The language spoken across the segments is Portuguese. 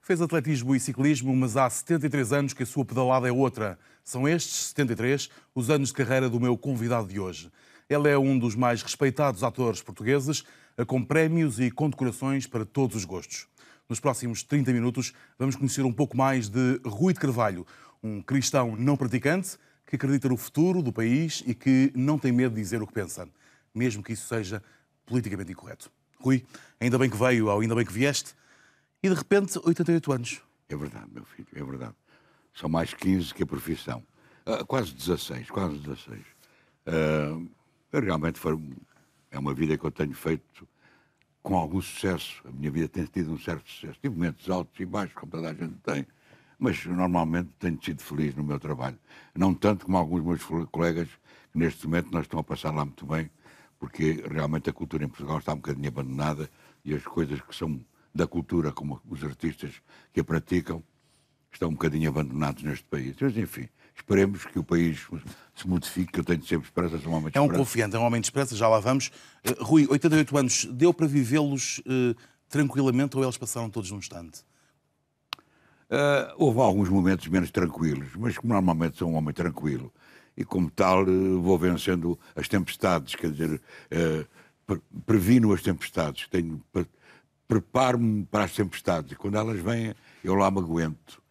Fez atletismo e ciclismo, mas há 73 anos que a sua pedalada é outra. São estes, 73, os anos de carreira do meu convidado de hoje. Ele é um dos mais respeitados atores portugueses, com prémios e condecorações para todos os gostos. Nos próximos 30 minutos vamos conhecer um pouco mais de Rui de Carvalho, um cristão não praticante que acredita no futuro do país e que não tem medo de dizer o que pensa, mesmo que isso seja politicamente incorreto. Rui, ainda bem que veio, ou ainda bem que vieste, e de repente 88 anos. É verdade, meu filho, é verdade. São mais 15 que a profissão. Quase 16, quase 16. Realmente é uma vida que eu tenho feito com algum sucesso. A minha vida tem tido um certo sucesso. Tive momentos altos e baixos, como toda a gente tem, mas normalmente tenho sido feliz no meu trabalho. Não tanto como alguns meus colegas que neste momento não estão a passar lá muito bem, porque realmente a cultura em Portugal está um bocadinho abandonada e as coisas que são da cultura, como os artistas que a praticam, estão um bocadinho abandonados neste país. Mas, enfim, esperemos que o país se modifique, que eu tenho sempre esperança, sou um homem de esperança. É um confiante, é um homem de esperança, já lá vamos. Rui, 88 anos, deu para vivê-los tranquilamente ou eles passaram todos num instante? Houve alguns momentos menos tranquilos, mas como normalmente sou um homem tranquilo e como tal vou vencendo as tempestades, quer dizer, previno as tempestades, preparo-me para as tempestades e quando elas vêm eu lá me aguento.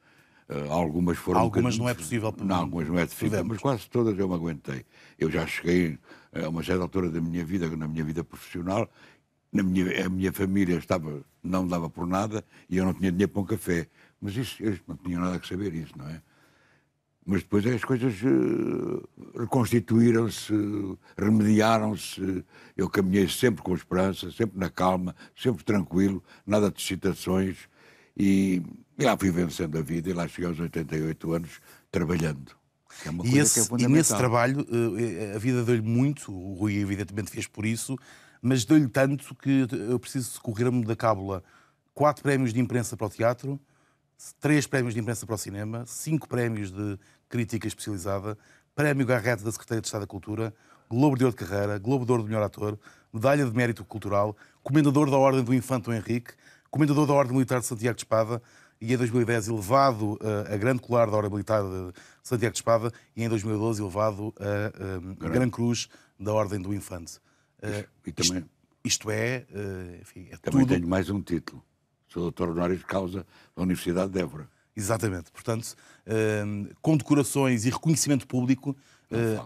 Algumas foram Algumas não é possível. Não, algumas não é difícil, mas quase todas eu me aguentei. Eu já cheguei a uma certa altura da minha vida, na minha vida profissional, a minha família não dava por nada e eu não tinha dinheiro para um café. Mas isso, eles não tinham nada que saber isso, não é? Mas depois as coisas reconstituíram-se, remediaram-se. Eu caminhei sempre com esperança, sempre na calma, sempre tranquilo, nada de excitações. E lá fui vencendo a vida e lá cheguei aos 88 anos trabalhando. Que é uma coisa que é fundamental. E nesse trabalho a vida deu-lhe muito, o Rui evidentemente fez por isso, mas deu-lhe tanto que eu preciso correr-me da cábula. 4 prémios de imprensa para o teatro, 3 prémios de imprensa para o cinema, 5 prémios de crítica especializada, Prémio Garrett da Secretaria de Estado da Cultura, Globo de Ouro de Carreira, Globo de Ouro do Melhor Ator, Medalha de Mérito Cultural, Comendador da Ordem do Infante Dom Henrique, Comendador da Ordem Militar de Santiago de Espada e em 2010 elevado a Grande Colar da Ordem Militar de Santiago de Espada e em 2012 elevado a Gran Cruz da Ordem do Infante. E também, isto é, enfim, é também tudo... tenho mais um título. Sou doutor honorário de causa da Universidade de Évora. Exatamente. Portanto, condecorações e reconhecimento público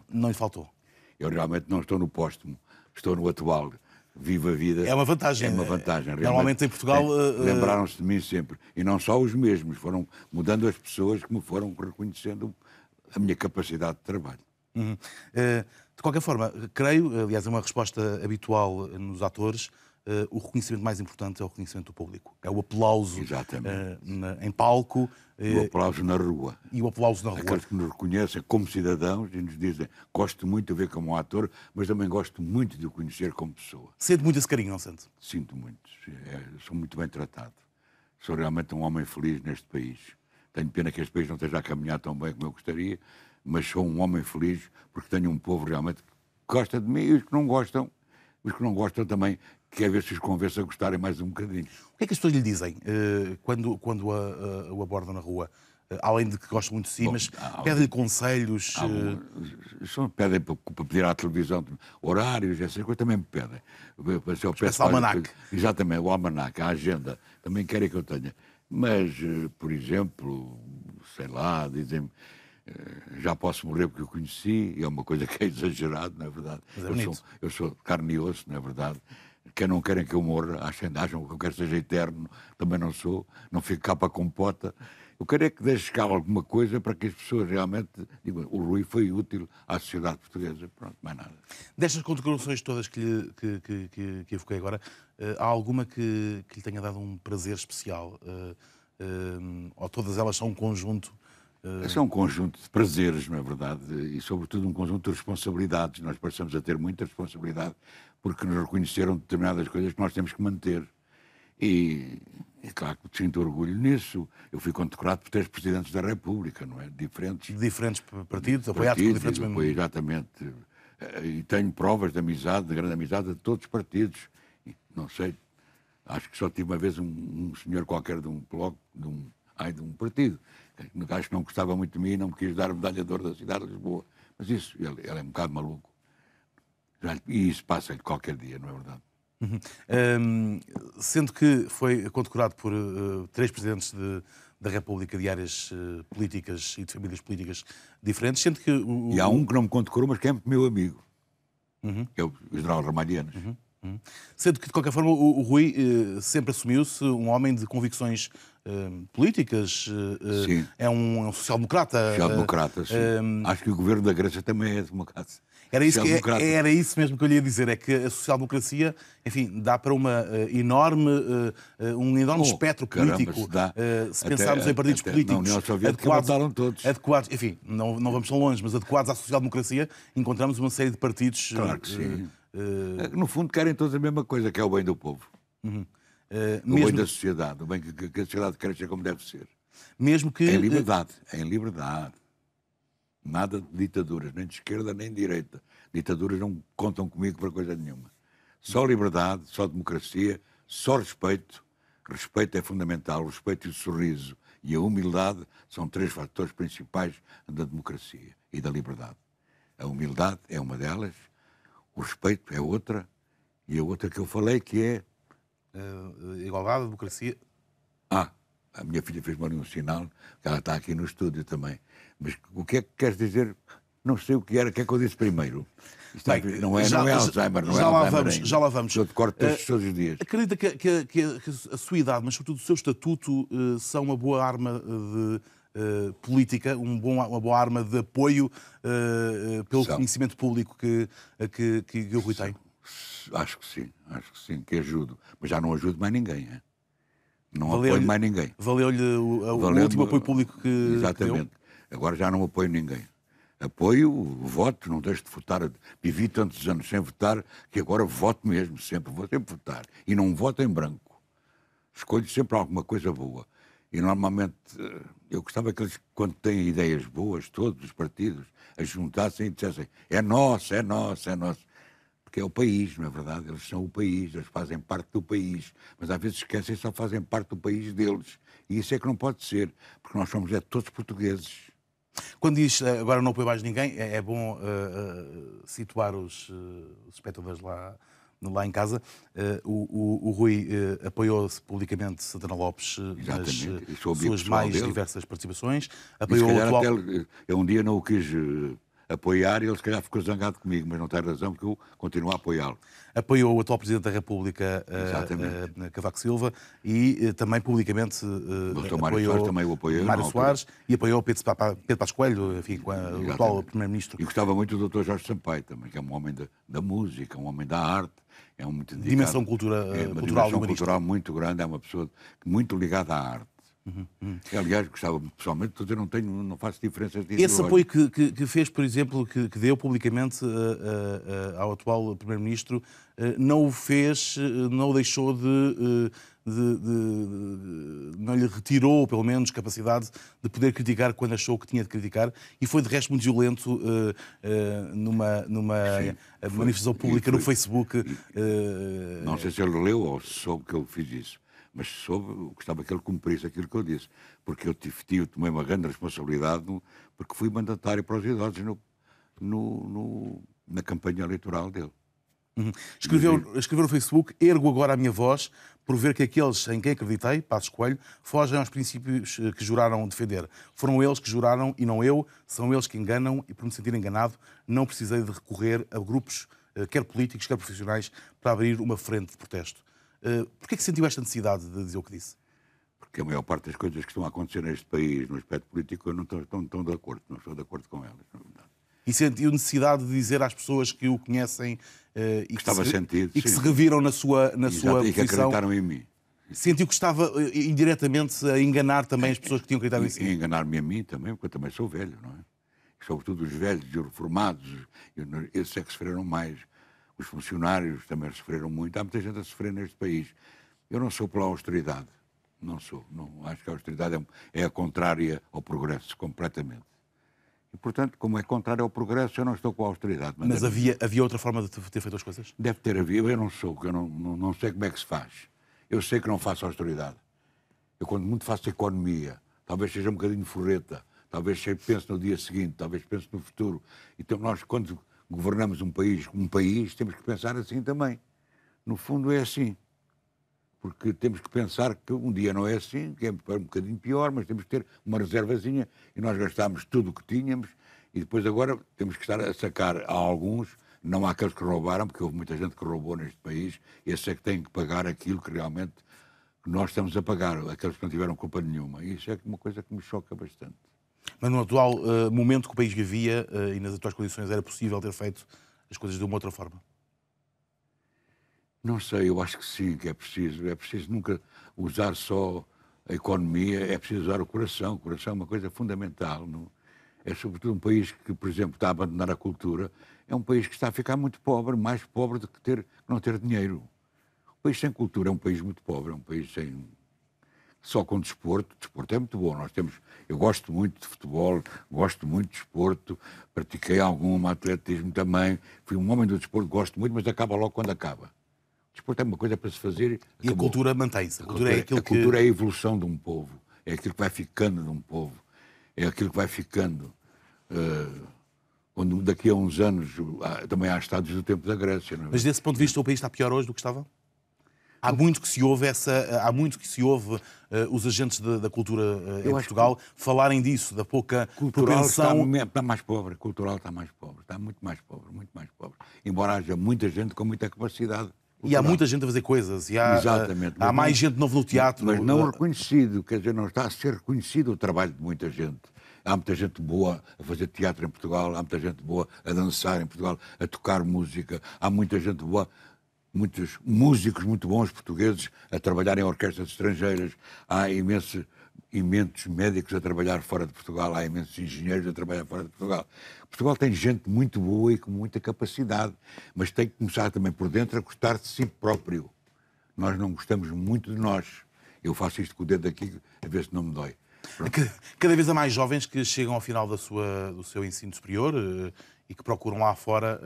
não lhe faltou. Eu realmente não estou no póstumo, estou no atual. Vivo a vida. É uma vantagem. É uma vantagem. Normalmente em Portugal... Lembraram-se de mim sempre. E não só os mesmos. Foram mudando as pessoas que me foram reconhecendo a minha capacidade de trabalho. Uhum. De qualquer forma, creio, aliás, é uma resposta habitual nos atores, o reconhecimento mais importante é o reconhecimento do público. É o aplauso em palco. O aplauso na rua. E o aplauso na rua. Aqueles que nos reconhecem como cidadãos e nos dizem gosto muito de ver como ator, mas também gosto muito de o conhecer como pessoa. Sente muito esse carinho, não sente? Sinto muito. Sou muito bem tratado. Sou realmente um homem feliz neste país. Tenho pena que este país não esteja a caminhar tão bem como eu gostaria, mas sou um homem feliz porque tenho um povo realmente que gosta de mim e os que não gostam também, quer ver se os convence a gostarem mais um bocadinho. O que é que as pessoas lhe dizem quando o abordam na rua? Além de que gostam muito de si, mas pedem-lhe conselhos? Pedem para pedir à televisão horários, essas coisas também me pedem. Eu peço almanac. Exatamente, o almanac, a agenda, também querem que eu tenha. Mas, por exemplo, sei lá, dizem-me, já posso morrer porque eu conheci, e é uma coisa que é exagerado, não é verdade? Eu sou carne e osso, não é verdade? Que não querem que eu morra, acham que eu quero seja eterno, também não sou, não fico cá para a compota. Eu quero é que deixe cá alguma coisa para que as pessoas realmente digam, o Rui foi útil à sociedade portuguesa, pronto, mais nada. Destas condecorações todas que evoquei agora, há alguma que lhe tenha dado um prazer especial? Ou todas elas são um conjunto? São um conjunto de prazeres, não é verdade? E, sobretudo, um conjunto de responsabilidades. Nós passamos a ter muita responsabilidade porque nos reconheceram determinadas coisas que nós temos que manter. E é claro que sinto orgulho nisso. Eu fui condecorado por 3 presidentes da República, não é? Diferentes. De diferentes partidos, apoiados por diferentes membros. Exatamente. E tenho provas de amizade, de grande amizade, de todos os partidos. E, não sei, Acho que só tive uma vez um senhor qualquer de um bloco, de um partido, que acho que não gostava muito de mim e não me quis dar a medalha de ouro da cidade de Lisboa. Mas isso, ele é um bocado maluco. E isso passa-lhe qualquer dia, não é verdade? Sendo que foi condecorado por 3 presidentes da República de áreas políticas e de famílias políticas diferentes, sendo que... E há um que não me condecorou, mas que é meu amigo, que é o general Ramalhianos. Sendo que, de qualquer forma, o Rui sempre assumiu-se um homem de convicções políticas, Sim. é um social-democrata. Social-democrata, sim. Acho que o governo da Grécia também é democrata. Era isso mesmo que eu lhe ia dizer, é que a social-democracia, enfim, dá para um enorme espectro político. Se pensarmos em partidos políticos na União Soviética votaram todos. Adequados, enfim, não vamos tão longe, mas adequados à social-democracia, encontramos uma série de partidos... Claro que sim. No fundo querem todos a mesma coisa, que é o bem do povo. O bem da sociedade, o bem que a sociedade cresça como deve ser. Mesmo que... Em liberdade. Nada de ditaduras, nem de esquerda nem de direita. Ditaduras não contam comigo para coisa nenhuma. Só liberdade, só democracia, só respeito. Respeito é fundamental. O respeito e o sorriso e a humildade são 3 fatores principais da democracia e da liberdade. A humildade é uma delas, o respeito é outra, e a outra que eu falei que é... igualdade, democracia... A minha filha fez-me ali um sinal, que ela está aqui no estúdio também. Mas o que é que queres dizer? Não sei o que era, o que é que eu disse primeiro? Não é Alzheimer, não é Alzheimer. Já lá vamos. Eu te corto todos os dias. Acredita que a sua idade, mas sobretudo o seu estatuto, são uma boa arma de política, uma boa arma de apoio pelo conhecimento público que o Rui tem? Acho que sim, que ajudo. Mas já não ajudo mais ninguém, é? Não apoio mais ninguém. Valeu-lhe o último apoio público que exatamente. Que deu? Agora já não apoio ninguém. Apoio o voto, não deixo de votar. Vivi tantos anos sem votar que agora voto mesmo, vou sempre votar. E não voto em branco. Escolho sempre alguma coisa boa. E normalmente eu gostava que eles, quando têm ideias boas, todos os partidos, as juntassem e dissessem: é nosso. Porque é o país, não é verdade? Eles são o país, eles fazem parte do país. Mas às vezes esquecem, só fazem parte do país deles. E isso é que não pode ser, porque nós somos todos portugueses. Quando diz agora não apoio mais ninguém, é bom situar os espectadores lá em casa. O Rui apoiou-se publicamente Santana Lopes nas suas mais diversas participações. Apoiou o atual... Eu um dia não o quis... apoiar e ele se calhar ficou zangado comigo, mas não tem razão, porque eu continuo a apoiá-lo. Apoiou o atual Presidente da República, Cavaco Silva, e também publicamente apoiou Mário Soares e apoiou Pedro Passos Coelho, enfim, o atual Primeiro-Ministro. E gostava muito do Dr. Jorge Sampaio também, que é um homem da música, um homem da arte, é um muito dedicado. Dimensão cultural muito grande, é uma pessoa muito ligada à arte. Aliás, gostava pessoalmente de dizer, não faço diferenças de esse apoio que fez, por exemplo, que deu publicamente ao atual Primeiro-Ministro, não o fez, não o deixou não lhe retirou, pelo menos, capacidade de poder criticar quando achou que tinha de criticar, e foi de resto muito violento numa manifestação pública no Facebook. Não sei se ele leu ou soube que eu fiz isso. Mas gostava que ele cumprisse aquilo que eu disse, porque eu tomei uma grande responsabilidade, porque fui mandatário para os idosos na campanha eleitoral dele. Escreveu no Facebook: ergo agora a minha voz por ver que aqueles em quem acreditei, Passos Coelho, fogem aos princípios que juraram defender. Foram eles que juraram e não eu, são eles que enganam, e por me sentir enganado não precisei de recorrer a grupos, quer políticos, quer profissionais, para abrir uma frente de protesto. Porquê é que sentiu esta necessidade de dizer o que disse? Porque a maior parte das coisas que estão a acontecer neste país, no aspecto político, eu não estou de acordo, não estou de acordo com elas, na verdade. E sentiu necessidade de dizer às pessoas que o conhecem e que se reviram na sua posição, e que acreditaram em mim. Sentiu que estava indiretamente a enganar também as pessoas que tinham acreditado em si? E enganar-me a mim também, porque eu também sou velho, não é? E sobretudo os velhos e os reformados, esses é que sofreram mais. Os funcionários também sofreram muito. Há muita gente a sofrer neste país. Eu não sou pela austeridade. Não sou. Não, acho que a austeridade é a contrária ao progresso, completamente. E, portanto, como é contrária ao progresso, eu não estou com a austeridade. Mas havia outra forma de ter feito as coisas? Deve ter havido. Eu não sei como é que se faz. Eu sei que não faço austeridade. Eu, quando muito faço economia, talvez seja um bocadinho forreta, talvez pense no dia seguinte, talvez pense no futuro. Então nós, quando governamos um país, temos que pensar assim também. No fundo é assim. Porque temos que pensar que um dia não é assim, que é um bocadinho pior, mas temos que ter uma reservazinha e nós gastámos tudo o que tínhamos e depois agora temos que estar a sacar a alguns, não há aqueles que roubaram, porque houve muita gente que roubou neste país, e esses é que têm que pagar aquilo que realmente nós estamos a pagar, aqueles que não tiveram culpa nenhuma. E isso é uma coisa que me choca bastante. Mas no atual momento que o país vivia e nas atuais condições era possível ter feito as coisas de uma outra forma? Não sei, eu acho que sim, que é preciso. É preciso nunca usar só a economia, é preciso usar o coração. O coração é uma coisa fundamental. Não? É sobretudo um país que, por exemplo, está a abandonar a cultura. É um país que está a ficar muito pobre, mais pobre do que não ter dinheiro. Um país sem cultura é um país muito pobre, é um país sem... Só com desporto. Desporto é muito bom. Eu gosto muito de futebol, gosto muito de desporto, pratiquei algum atletismo também. Fui um homem do desporto, gosto muito, mas acaba logo quando acaba. O desporto é uma coisa para se fazer. E a cultura mantém-se. A cultura é a evolução de um povo. É aquilo que vai ficando de um povo. É aquilo que vai ficando. Quando daqui a uns anos também há estados do tempo da Grécia. Não é? Mas desse ponto de vista o país está pior hoje do que estava? Há muito que se ouve os agentes da cultura em Portugal falarem disso, da pouca propensão... Está mais pobre, cultural está mais pobre, está muito mais pobre. Embora haja muita gente com muita capacidade. E há muita gente a fazer coisas, e há mais gente novo no teatro. Mas não reconhecido, quer dizer, não está a ser reconhecido o trabalho de muita gente. Há muita gente boa a fazer teatro em Portugal, há muita gente boa a dançar em Portugal, a tocar música, há muita gente boa, muitos músicos muito bons portugueses a trabalhar em orquestras estrangeiras, há imensos médicos a trabalhar fora de Portugal, há imensos engenheiros a trabalhar fora de Portugal. Portugal tem gente muito boa e com muita capacidade, mas tem que começar também por dentro a gostar de si próprio. Nós não gostamos muito de nós. Eu faço isto com o dedo aqui, a ver se não me dói. Cada vez há mais jovens que chegam ao final do seu ensino superior e que procuram lá fora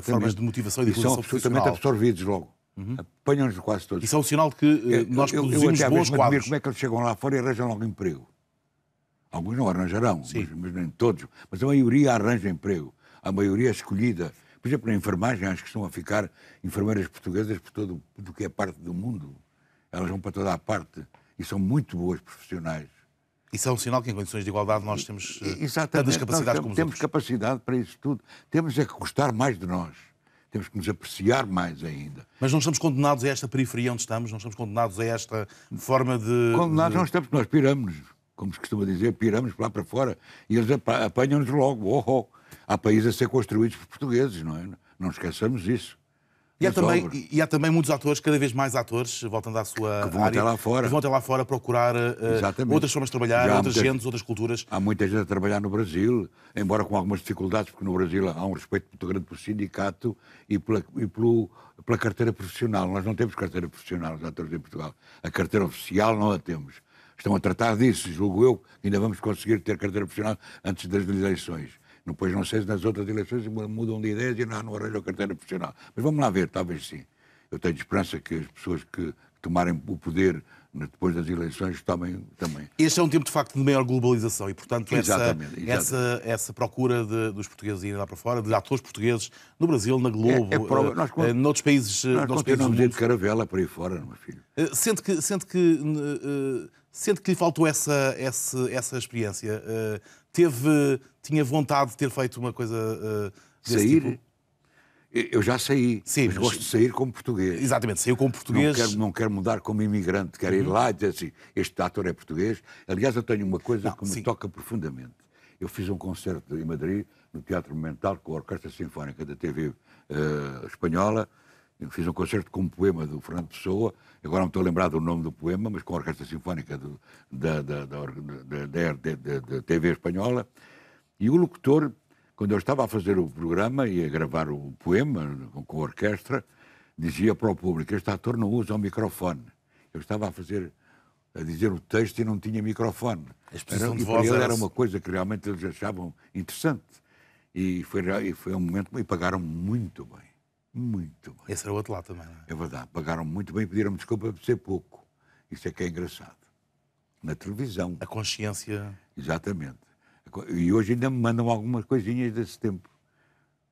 formas de motivação e de realização profissional. E são absolutamente absorvidos logo. Apanham-nos quase todos. Isso é um sinal de que nós produzimos bons quadros. Como é que eles chegam lá fora e arranjam logo emprego? Alguns não arranjarão, mas nem todos. Mas a maioria arranja emprego. A maioria é escolhida. Por exemplo, na enfermagem, acho que estão a ficar enfermeiras portuguesas por todo o que é parte do mundo. Elas vão para toda a parte e são muito boas profissionais. Isso é um sinal que, em condições de igualdade, nós temos tantas capacidades como os outros. Temos capacidade para isso tudo. Temos é que gostar mais de nós. Temos que nos apreciar mais ainda. Mas não estamos condenados a esta periferia onde estamos? Não estamos condenados a esta forma de... Condenados não estamos, nós piramos-nos. Como se costuma dizer, piramos lá para fora. E eles apanham-nos logo. Há países a ser construídos por portugueses, não é? Não esqueçamos isso. E há também muitos atores, cada vez mais atores, voltando à sua que vão área, até lá fora. Que vão até lá fora procurar outras formas de trabalhar, outras gentes, outras culturas. Há muita gente a trabalhar no Brasil, embora com algumas dificuldades, porque no Brasil há um respeito muito grande pelo sindicato e pela carteira profissional. Nós não temos carteira profissional, os atores em Portugal. A carteira oficial não a temos. Estão a tratar disso, julgo eu, que ainda vamos conseguir ter carteira profissional antes das eleições. Depois não sei se nas outras eleições mudam de ideias e não arranjam carteira profissional. Mas vamos lá ver, talvez sim. Eu tenho esperança que as pessoas que tomarem o poder depois das eleições tomem também. Este é um tempo, de facto, de maior globalização e, portanto, essa procura dos portugueses irem lá para fora, de atores portugueses no Brasil, na Globo, noutros países. Nós continuamos de caravela por aí fora, meu filho. Sente que lhe faltou essa experiência? Tinha vontade de ter feito uma coisa desse sair? Tipo? Eu já saí, mas gosto de sair como português. Exatamente, saiu como português. Não quero mudar como imigrante, quero ir lá e dizer assim, este ator é português. Aliás, eu tenho uma coisa que me toca profundamente. Eu fiz um concerto em Madrid, no Teatro Monumental, com a Orquestra Sinfónica da TV espanhola. Eu fiz um concerto com um poema do Fernando Pessoa, agora não estou a lembrar do nome do poema, mas com a Orquestra Sinfónica da TV espanhola. E o locutor, quando eu estava a fazer o programa e a gravar o poema com a orquestra, dizia para o público, este ator não usa o microfone. Eu estava a dizer o texto e não tinha microfone. E para ele era uma coisa que realmente eles achavam interessante. E foi um momento, e pagaram muito bem. Muito bem. Esse era o outro lado também, não é? É verdade. Pagaram muito bem e pediram-me desculpa por ser pouco. Isso é que é engraçado. Na televisão. A consciência... Exatamente. E hoje ainda me mandam algumas coisinhas desse tempo.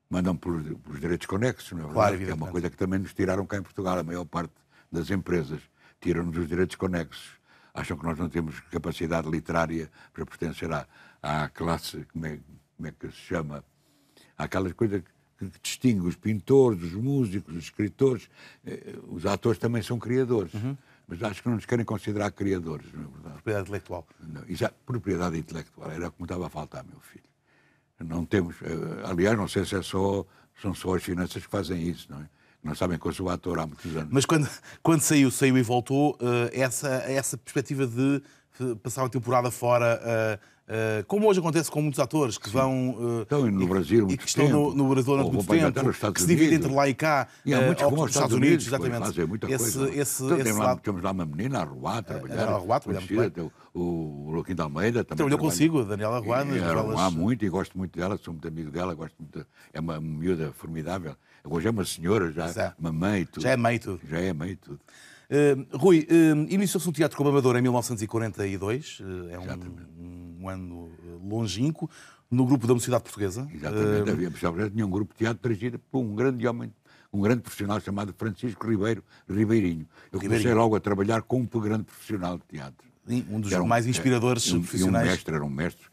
Mandam pelos direitos conexos, não é verdade? Claro, Que é uma evidentemente. coisa que também nos tiraram cá em Portugal. A maior parte das empresas tiram-nos os direitos conexos. Acham que nós não temos capacidade literária para pertencer à classe, como é que se chama? Aquelas coisas que distinguem os pintores, os músicos, os escritores. Os atores também são criadores. Mas acho que não nos querem considerar criadores, não é verdade? Propriedade intelectual. Não, propriedade intelectual, era o que me estava a faltar, meu filho. Não temos, aliás, não sei se são só as finanças que fazem isso, não é? Não sabem que eu sou ator há muitos anos. Mas quando saiu e voltou, essa perspectiva de passar uma temporada fora, como hoje acontece com muitos atores que vão... Estão no Brasil e que estão no Brasil durante muito tempo, que se dividem entre lá e cá, e há muitos que vão aos Estados Unidos, exatamente. Fazem muita coisa. Temos lá uma menina, a Ruá, a trabalhar. A Ruá, o Loquim de Almeida também. Trabalhou consigo, a Daniela Ruá. Há muito e gosto muito dela, sou muito amigo dela, gosto muito. É uma miúda formidável. Hoje é uma senhora, já uma mãe e tudo. Já é mãe e tudo. Já é mãe e tudo. Rui, iniciou-se no teatro como amador em 1942, é um ano longínquo, no grupo da Mocidade Portuguesa. Exatamente, tinha um grupo de teatro dirigido por um grande homem, um grande profissional chamado Francisco Ribeirinho. Eu comecei logo a trabalhar com um grande profissional de teatro. Um dos mais inspiradores profissionais. Era um mestre.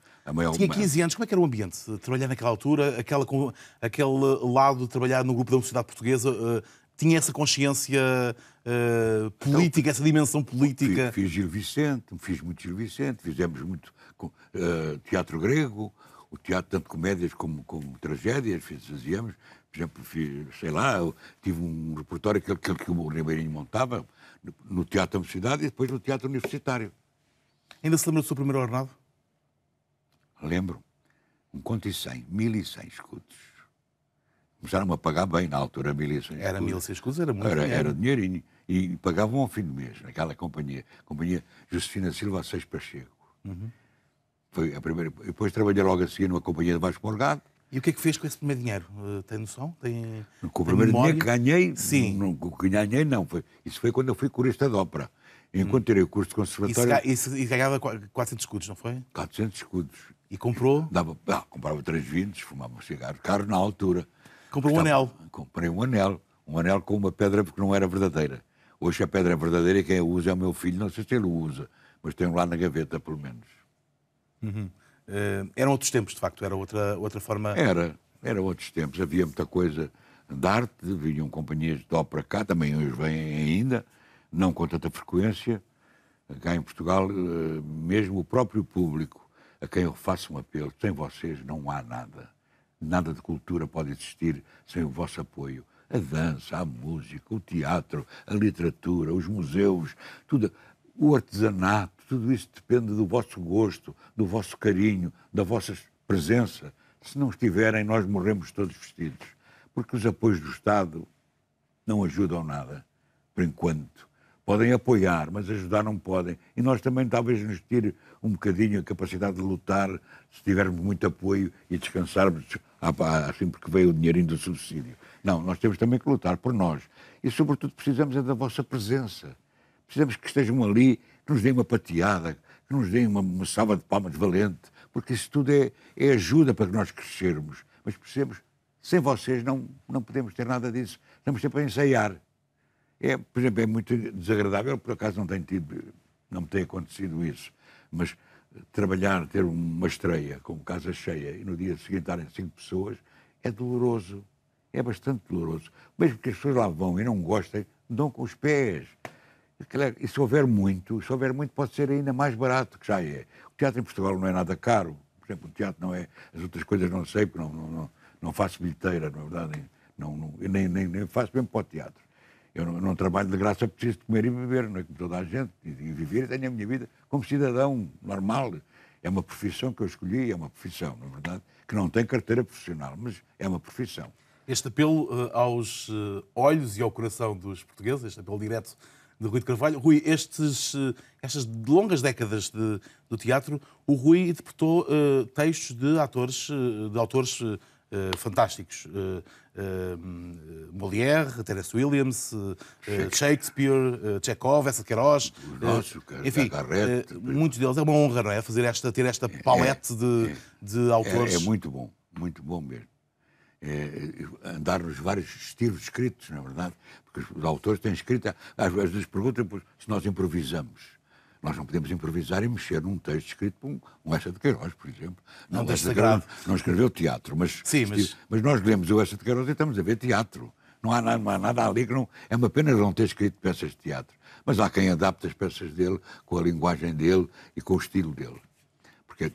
Tinha 15 anos, como é que era o ambiente? Trabalhar naquela altura, aquele lado de trabalhar no grupo da Mocidade Portuguesa, tinha essa consciência política, essa dimensão política? Fiz Gil Vicente, fiz muito Gil Vicente, fizemos muito teatro grego, o teatro tanto comédias como tragédias, fazíamos. Por exemplo, tive um repertório que o Ribeirinho montava no Teatro da Mocidade e depois no Teatro Universitário. Ainda se lembra do seu primeiro ordenado? Lembro. 1,100 escudos. Começaram a pagar bem na altura, 1.100 escudos. Era 1.100 escudos, era muito dinheiro. Era dinheirinho. E pagavam ao fim do mês, naquela companhia. Companhia Josefina Silva Assis Pacheco. Foi a primeira. Depois trabalhei logo a seguir numa companhia de Vasco Morgado. E o que é que fez com esse primeiro dinheiro? Tem noção? Com o primeiro dinheiro que ganhei? Sim. Não, que ganhei não. Isso foi quando eu fui corista de ópera. Enquanto tirei o curso de conservatório... E ganhava 400 escudos, não foi? 400 escudos. E comprou? Comprava 3 vinhos, fumava um cigarro caro na altura. Comprou um anel? Comprei um anel com uma pedra porque não era verdadeira. Hoje a pedra é verdadeira e quem a usa é o meu filho, não sei se ele o usa, mas tenho lá na gaveta, pelo menos. Eram outros tempos, de facto, era outra forma... Era outros tempos, havia muita coisa de arte, vinham companhias de ópera cá, também hoje vêm ainda, não com tanta frequência. Cá em Portugal, mesmo o próprio público, a quem eu faço um apelo, sem vocês não há nada. Nada de cultura pode existir sem o vosso apoio. A dança, a música, o teatro, a literatura, os museus, tudo, o artesanato, tudo isso depende do vosso gosto, do vosso carinho, da vossa presença. Se não estiverem, nós morremos todos vestidos. Porque os apoios do Estado não ajudam nada, por enquanto. Podem apoiar, mas ajudar não podem. E nós também talvez nos tire um bocadinho a capacidade de lutar se tivermos muito apoio e descansarmos assim porque veio o dinheirinho do subsídio. Não, nós temos também que lutar por nós. E, sobretudo, precisamos da vossa presença. Precisamos que estejam ali, que nos deem uma pateada, que nos deem uma salva de palmas valente, porque isso tudo é ajuda para nós crescermos. Mas precisamos, sem vocês não podemos ter nada disso. Estamos sempre a ensaiar. Por exemplo, é muito desagradável, por acaso não me tem acontecido isso, mas trabalhar, ter uma estreia com casa cheia e no dia seguinte estarem 5 pessoas, é doloroso, é bastante doloroso. Mesmo que as pessoas lá vão e não gostem, dão com os pés. E se houver muito pode ser ainda mais barato, que já é. O teatro em Portugal não é nada caro, por exemplo, o teatro não é, as outras coisas não sei, porque não faço bilheteira, na verdade, nem faço mesmo para o teatro. Eu não trabalho de graça, preciso de comer e beber, não é como toda a gente, e viver, e tenho a minha vida como cidadão normal. É uma profissão que eu escolhi, é uma profissão, na verdade, que não tem carteira profissional, mas é uma profissão. Este apelo aos olhos e ao coração dos portugueses, este apelo direto de Rui de Carvalho. Rui, estas longas décadas do teatro, o Rui interpretou textos de autores fantásticos. Molière, Tennessee Williams, Shakespeare, Chekhov, Essa Queiroz, enfim, muitos deles. É uma honra, não é? Ter esta palete de autores. É muito bom mesmo. Andar nos vários estilos escritos, na verdade, porque os autores têm escrito, às vezes perguntam se nós improvisamos. Nós não podemos improvisar e mexer num texto escrito por um Essa de Queiroz, por exemplo. Não, texto sagrado. Não escreveu teatro, mas nós lemos o Essa de Queiroz e estamos a ver teatro. Não há nada ali que não... É uma pena não ter escrito peças de teatro. Mas há quem adapte as peças dele com a linguagem dele e com o estilo dele. Porque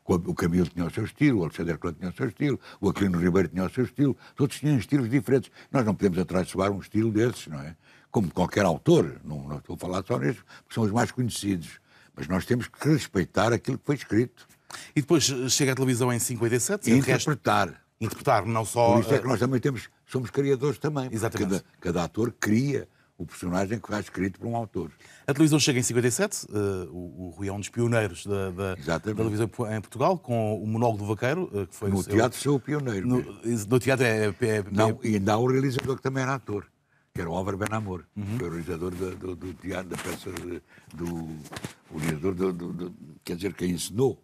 o Camilo tinha o seu estilo, o Alexandre Clã tinha o seu estilo, o Aquilino Ribeiro tinha o seu estilo, todos tinham estilos diferentes. Nós não podemos atraiçoar um estilo desses, não é? Como qualquer autor, não estou a falar só nisso, porque são os mais conhecidos. Mas nós temos que respeitar aquilo que foi escrito. E depois chega à televisão em 57 e interpretar. Interpretar, não só... Por isso é que nós também somos criadores também. Exatamente. Cada ator cria o personagem que vai escrito por um autor. A televisão chega em 57, o Rui é um dos pioneiros da televisão em Portugal, com o Monólogo do Vaqueiro, que foi... No teatro sou o pioneiro. No teatro Não, e ainda há o realizador que também era ator, que era o Álvaro Benamor, que foi o realizador do teatro, da peça, o realizador quer dizer, quem ensinou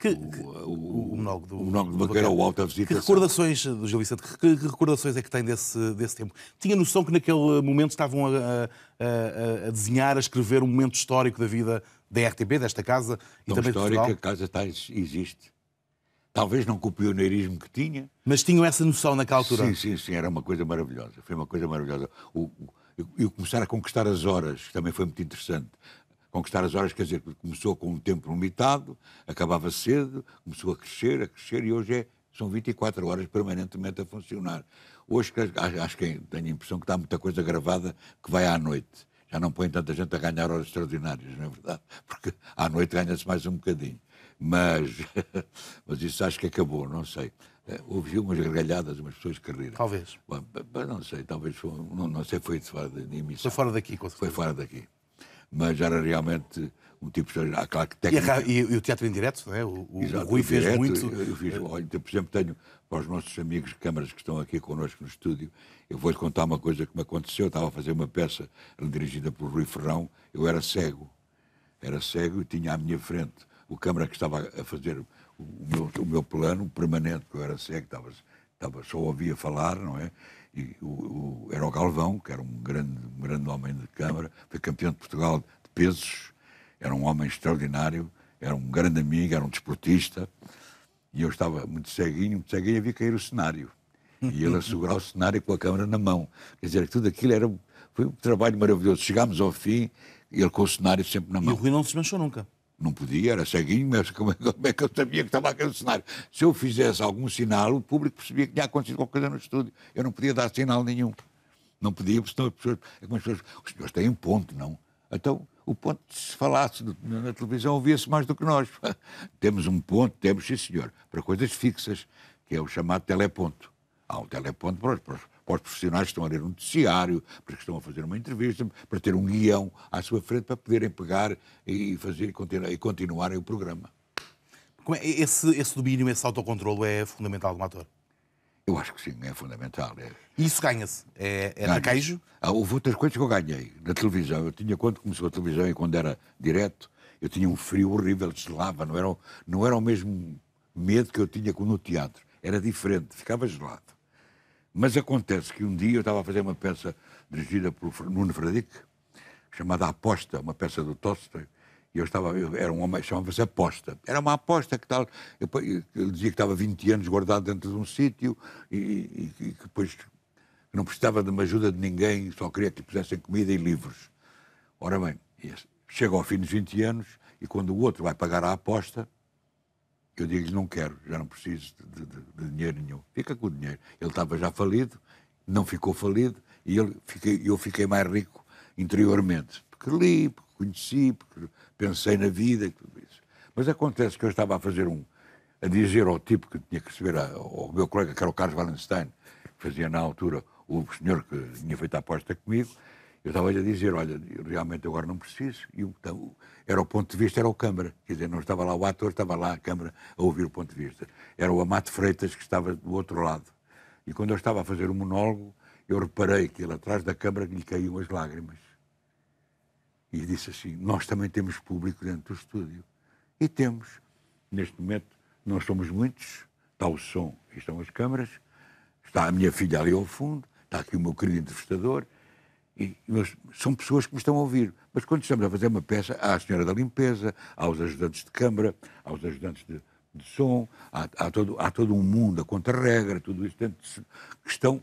o Monólogo do Vaqueiro, o Alta Visita. Que recordações, do Gil Vicente, que recordações é que tem desse tempo? Tinha noção que naquele momento estavam a desenhar, a escrever um momento histórico da vida da RTP, desta casa, e também de Portugal? Que a casa existe. Talvez não com o pioneirismo que tinha. Mas tinham essa noção naquela altura? Sim, era uma coisa maravilhosa. Foi uma coisa maravilhosa. E começar a conquistar as horas, que também foi muito interessante. Conquistar as horas, quer dizer, começou com um tempo limitado, acabava cedo, começou a crescer, e hoje são 24 horas permanentemente a funcionar. Hoje acho que tenho a impressão que está muita coisa gravada que vai à noite. Já não põe tanta gente a ganhar horas extraordinárias, não é verdade? Porque à noite ganha-se mais um bocadinho. Mas isso acho que acabou, não sei. Houve umas gargalhadas, umas pessoas que riram. Talvez. Bom, não sei, talvez, não sei, foi fora de emissão. Foi fora daqui, com certeza. Foi fora daqui. Mas era realmente um tipo de... Claro que técnica... E o teatro em direto, não é? Exato, o Rui fez direto, muito... Eu fiz, olha, por exemplo, tenho para os nossos amigos de câmaras que estão aqui connosco no estúdio, eu vou-lhe contar uma coisa que me aconteceu. Eu estava a fazer uma peça dirigida por Rui Ferrão, eu era cego e tinha à minha frente o câmara que estava a fazer o meu plano permanente, porque eu era cego, só ouvia falar, não é? E era o Galvão, que era um grande homem de câmara, foi campeão de Portugal de pesos, era um homem extraordinário, era um grande amigo, era um desportista, e eu estava muito ceguinho, e vi cair o cenário. E ele a segurar o cenário com a câmara na mão. Quer dizer, tudo aquilo foi um trabalho maravilhoso. Chegámos ao fim, e ele com o cenário sempre na mão. E o Rui não se desmanchou nunca. Não podia, era ceguinho, mas como é que eu sabia que estava aquele cenário? Se eu fizesse algum sinal, o público percebia que tinha acontecido qualquer coisa no estúdio. Eu não podia dar sinal nenhum. Não podia, porque senão as pessoas... Os senhores têm ponto, não? Então, o ponto, se falasse na televisão, ouvia-se mais do que nós. Temos um ponto, temos, sim senhor, para coisas fixas, que é o chamado teleponto. Há um teleponto para os profissionais que estão a ler um noticiário, para que estão a fazer uma entrevista, para ter um guião à sua frente, para poderem pegar e fazer e continuarem o programa. Como é, esse domínio, esse autocontrole é fundamental de um ator? Eu acho que sim, é fundamental. E isso ganha-se? É traquejo? Houve outras coisas que eu ganhei na televisão. Eu tinha, quando começou a televisão e quando era direto, eu tinha um frio horrível, gelava, não era o mesmo medo que eu tinha no teatro. Era diferente, ficava gelado. Mas acontece que um dia eu estava a fazer uma peça dirigida por Nuno Fradique, chamada Aposta, uma peça do Tolstói, e eu era um homem, chamava-se Aposta. Era uma aposta que tal, ele dizia que estava 20 anos guardado dentro de um sítio e que depois não precisava de uma ajuda de ninguém, só queria que lhe pusessem comida e livros. Ora bem, chega ao fim dos 20 anos e quando o outro vai pagar a aposta, eu digo-lhe, não quero, já não preciso de dinheiro nenhum. Fica com o dinheiro. Ele estava já falido, não ficou falido, e eu fiquei mais rico interiormente. Porque li, porque conheci, porque pensei na vida e tudo isso. Mas acontece que eu estava a dizer ao tipo que tinha que receber, ao meu colega, que era o Carlos Wallenstein, que fazia na altura o senhor que tinha feito a aposta comigo, Eu estava-lhe a dizer, olha, eu realmente agora não preciso. E era o ponto de vista, era o Câmara. Quer dizer, não estava lá o ator, estava lá a Câmara a ouvir o ponto de vista. Era o Amado Freitas que estava do outro lado. E quando eu estava a fazer o monólogo, eu reparei que ele atrás da Câmara lhe caíam as lágrimas. E disse assim, nós também temos público dentro do estúdio. E temos. Neste momento, nós somos muitos. Está o som e estão as câmaras. Está a minha filha ali ao fundo. Está aqui o meu querido entrevistador. Mas são pessoas que me estão a ouvir. Mas quando estamos a fazer uma peça, há a senhora da limpeza, há os ajudantes de câmara, há os ajudantes de som, há todo um mundo, a contra-regra, tudo isso dentro que estão,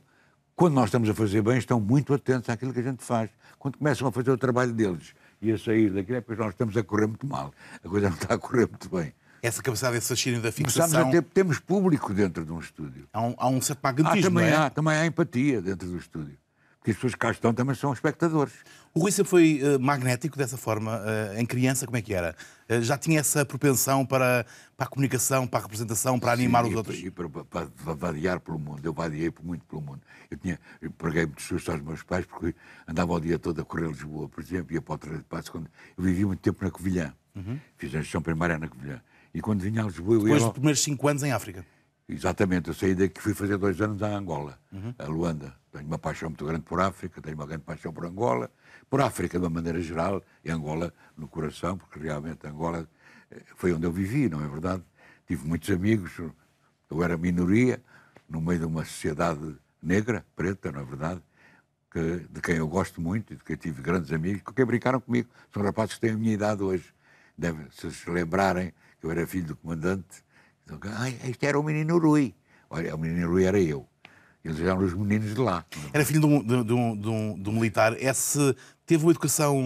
quando nós estamos a fazer bem, estão muito atentos àquilo que a gente faz. Quando começam a fazer o trabalho deles e a sair daquilo, é porque nós estamos a correr muito mal. A coisa não está a correr muito bem. Essa capacidade, esse fascínio da fixação... Temos público dentro de um estúdio. Há um certo magnetismo, também há empatia dentro do estúdio. Porque as pessoas que cá estão também são espectadores. O Rui sempre foi magnético dessa forma. Em criança, como é que era? Já tinha essa propensão para a comunicação, para a representação, para animar os outros? E para vadiar pelo mundo. Eu vadiei muito pelo mundo. Eu preguei muitos sustos aos meus pais, porque andava o dia todo a correr Lisboa, por exemplo, ia para o Terreiro de Passos. Eu vivi muito tempo na Covilhã. Fiz a gestão primária na Covilhã. E quando vinha a Lisboa... Depois dos primeiros 5 anos em África? Exatamente. Eu saí daqui, fui fazer 2 anos a Angola, a Luanda. Tenho uma paixão muito grande por África, tenho uma grande paixão por Angola, por África de uma maneira geral, e Angola no coração, porque realmente Angola foi onde eu vivi, não é verdade? Tive muitos amigos, eu era minoria, no meio de uma sociedade negra, preta, não é verdade? De quem eu gosto muito e de quem tive grandes amigos, que brincaram comigo. São rapazes que têm a minha idade hoje. Devem se lembrarem que eu era filho do comandante. Então, este era o menino Rui. Olha, o menino Rui era eu. Eles eram os meninos de lá. Era filho de um militar. Teve uma educação...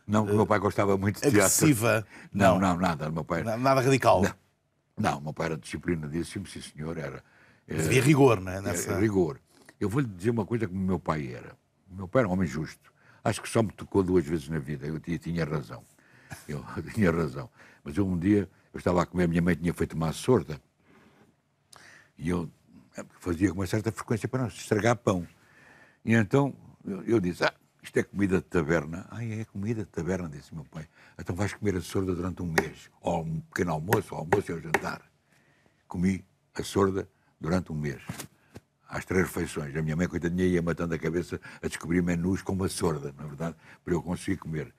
não, que o meu pai gostava muito de teatro. Agressiva? Não, nada. Meu pai... Nada radical? Não, o meu pai era disciplinadíssimo, sim senhor. Havia rigor, não é? Era rigor. Eu vou-lhe dizer uma coisa como o meu pai era. O meu pai era um homem justo. Acho que só me tocou 2 vezes na vida. Eu tinha razão. Eu tinha razão. Mas um dia, eu estava a comer, a minha mãe tinha feito uma sorda. E eu fazia com uma certa frequência para não se estragar pão. E então eu disse, isto é comida de taberna. É comida de taberna, disse meu pai. Então vais comer a sorda durante 1 mês. Ou um pequeno almoço, ou almoço e ao jantar. Comi a sorda durante 1 mês. Às 3 refeições. A minha mãe, coitadinha, ia matando a cabeça a descobrir menus com uma sorda, na verdade, para eu conseguir comer.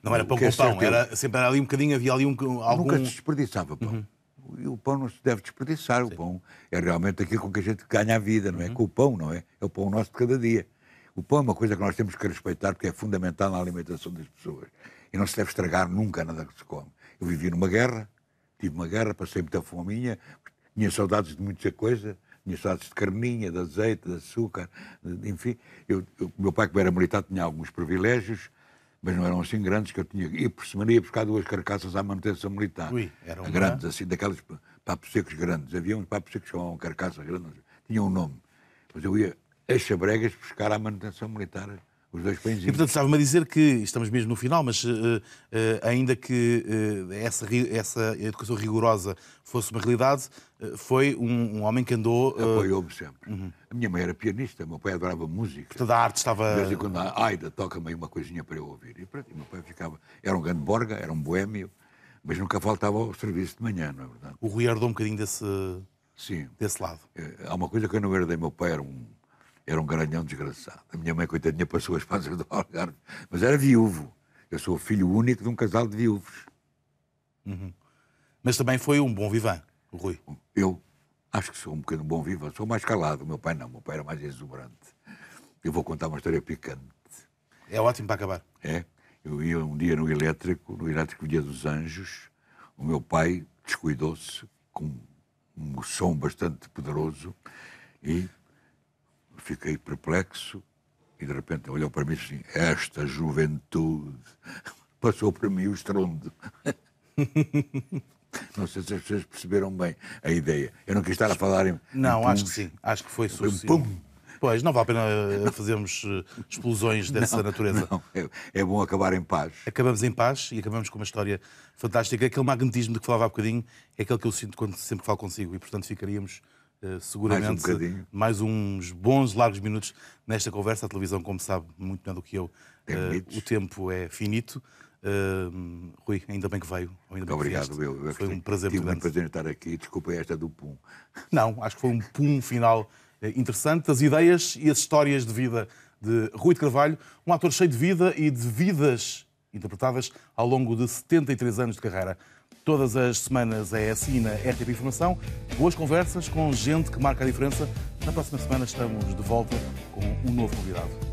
Não era pão com pão, sempre era ali um bocadinho, havia ali algum... Nunca se desperdiçava pão. E o pão não se deve desperdiçar. Sim. O pão é realmente aquilo com que a gente ganha a vida, não é? Com o pão, não é? É o pão nosso de cada dia. O pão é uma coisa que nós temos que respeitar porque é fundamental na alimentação das pessoas. E não se deve estragar nunca nada que se come. Eu vivi numa guerra, tive uma guerra, passei muita fominha, tinha saudades de muita coisa, tinha saudades de carninha, de azeite, de açúcar, enfim. Meu pai, que era militar, tinha alguns privilégios, mas não eram assim grandes, que eu tinha... E por semana ia buscar 2 carcaças à manutenção militar. Eram grandes, assim, daquelas papos secos grandes. Havia uns papos secos que chamavam carcaça grande, tinham um nome. Mas eu ia a Xabregas buscar à manutenção militar os 2 pãezinhos. E, portanto, estava-me a dizer que, estamos mesmo no final, mas ainda que essa educação rigorosa fosse uma realidade, foi um homem que andou... Apoiou-me sempre. A minha mãe era pianista, meu pai adorava música. Portanto, a arte estava... De vez em quando, Aida, toca-me aí uma coisinha para eu ouvir. E pronto, meu pai ficava... Era um grande borga, era um boémio, mas nunca faltava ao serviço de manhã, não é verdade? O Rui herdou um bocadinho desse lado. Há uma coisa que eu não herdei. Meu pai era um garanhão desgraçado. A minha mãe, coitadinha, passou as pasas do Algarve, mas era viúvo. Eu sou filho único de um casal de viúvos. Mas também foi um bom vivan, o Rui. Eu acho que sou um bocadinho bom vivan. Sou mais calado. O meu pai não. O meu pai era mais exuberante. Eu vou contar uma história picante. É ótimo para acabar. Eu ia um dia no elétrico Via dos Anjos. O meu pai descuidou-se com um som bastante poderoso e fiquei perplexo e de repente olhou para mim assim, esta juventude, passou para mim o estrondo. Não sei se as pessoas perceberam bem a ideia. Eu não quis estar a falar em... Não, acho que sim. Acho que foi suficiente. Pois, não vale a pena fazermos explosões dessa natureza. Não, é bom acabar em paz. Acabamos em paz e acabamos com uma história fantástica. Aquele magnetismo de que falava há bocadinho é aquele que eu sinto sempre que falo consigo e, portanto, ficaríamos seguramente mais uns bons largos minutos nesta conversa. A televisão, como sabe, muito melhor do que eu, o tempo é finito. Rui, ainda bem que veio. Muito obrigado, eu. Foi um prazer muito grande. Tive um prazer em estar aqui. Desculpa esta do pum. Não, acho que foi um pum final interessante. As ideias e as histórias de vida de Rui de Carvalho, um ator cheio de vida e de vidas interpretadas ao longo de 73 anos de carreira. Todas as semanas é assim na RTP Informação. Boas conversas com gente que marca a diferença. Na próxima semana estamos de volta com um novo convidado.